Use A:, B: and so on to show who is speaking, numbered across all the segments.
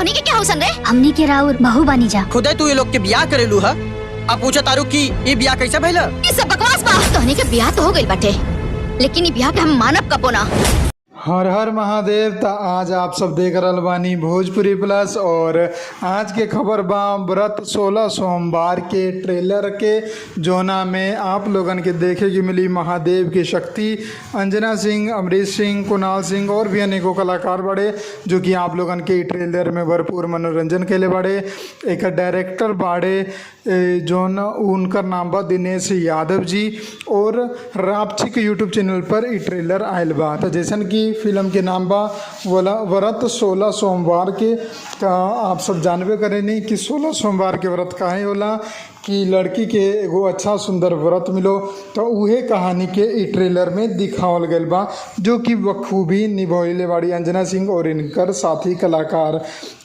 A: तोहनी के क्या होसन रे?
B: हमनी के राउर बहू बानी जा।
C: खुदे तू ये लोग के बियाह करेलू है, अब पूछा तारू की ये बियाह कैसे भइल?
A: ये सब बकवास बा। तोहनी के ब्याह तो हो गइल बाटे, लेकिन ये ब्याह के हम मानब कबो ना।
D: हर हर महादेव। ता आज आप सब देख रहल बानी भोजपुरी प्लस और आज के खबर बा व्रत 16 सोमवार के ट्रेलर के जोना में आप लोगन के देखे की मिली महादेव की शक्ति। अंजना सिंह, अमरीश सिंह, कुणाल सिंह और भी अनेकों कलाकार बड़े जो कि आप लोगन के ट्रेलर में भरपूर मनोरंजन के लिए बड़े। एक डायरेक्टर बाड़े जोन उनकर नाम बा दिनेश यादव जी और रापची के यूट्यूब चैनल पर ई ट्रेलर आयल बा। तो जैसन कि फिल्म के नाम बा व्रत 16 सोमवार के। तो आप सब जानबे करेनी कि 16 सोमवार के व्रत काहे होला कि लड़की के एगो अच्छा सुंदर व्रत मिलो। तो उहे कहानी के ई ट्रेलर में दिखावल गल बा जो कि बखूबी निभौले बाड़ी अंजना सिंह और इनकर साथी कलाकार।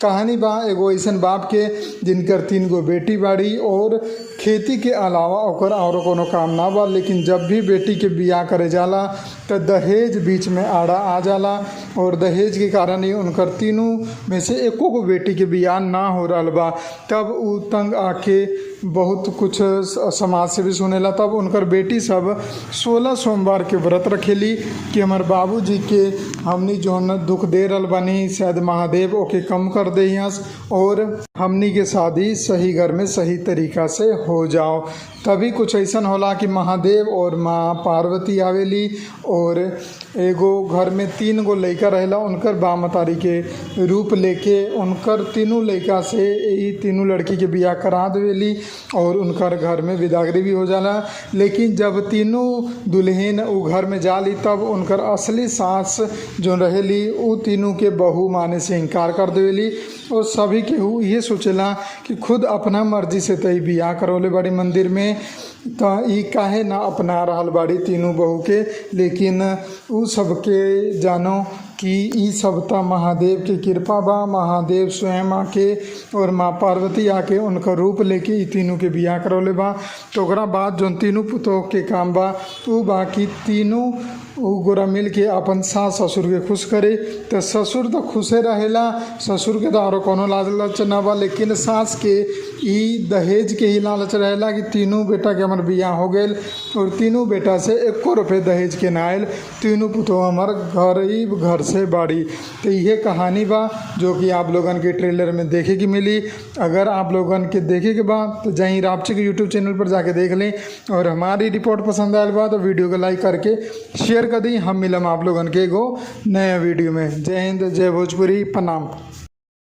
D: कहानी बा एगो ऐसन बाप के जिनकर 3 गो बेटी बाड़ी और खेती के अलावा ओकर और कोनो काम ना बा, लेकिन जब भी बेटी के बियाह करे जाला तो दहेज बीच में आड़ा आ जाला और दहेज के कारण ही उनकर तीनों में से एको को बेटी के बियाह ना हो रहा बा। तब उ तंग आके बहुत कुछ समाज से भी सुनेला। तब उनकर बेटी सब 16 सोमवार के व्रत रखेली कि हमार बाबूजी के हमनी जौन दुख दे रहल बानी शायद महादेव ओके कम कर दे और हमनी के शादी सही घर में सही तरीका से हो जाओ। तभी कुछ ऐसा होला कि महादेव और माँ पार्वती आवेली और एगो घर में 3 गो लड़का रहेला। उनकर बामतारी के रूप लेके उनकर तीनों लड़का से यही तीनों लड़की के बियाह करा देवेली और उनकर घर में विदागरी भी हो जाला। लेकिन जब तीनों दुल्हन उ घर में जाली तब उनकर असली सास जो रहेली उ तीनों के बहू माने से इनकार कर देवेली और सभी केहू ये सोचेला कि खुद अपना मर्जी से तई बियाह करौले बड़ी मंदिर में। तो ई काहे ना अपना रहल बाड़ी तीनों बहू के, लेकिन उ सबके जानो कि ई सब त महादेव के कृपा बा। महादेव स्वयं आके और माँ पार्वती आके उनका रूप लेके ई तीनों के बियाह करौले बा। तो ओकरा बाद जो तीनों पुतोह के काम बा उ बाकी तीनों उ गोरा मिल के अपन सास ससुर के खुश करे। तो ससुर तो खुशे रहेला, ससुर के तो और कोनो लालच ना बा, लेकिन सास के ई दहेज के ही लालच रहेला कि तीनों बेटा के हमार बियाह हो गए और तीनों बेटा से 1 रुपये दहेज के ना आयल, तीनों पुतोह हमार घर से बाड़ी। तो ये कहानी बा जो कि आप लोगन के ट्रेलर में देखे की मिली। अगर आप लोगन के देखे के बा तो जाई रापची के यूट्यूब चैनल पर जाके देख लें और हमारी रिपोर्ट पसंद आयल बा तो वीडियो को लाइक करके शेयर कर दी। हम मिलम आप लोगन के एगो नया वीडियो में। जय हिंद, जय भोजपुरी, प्रणाम।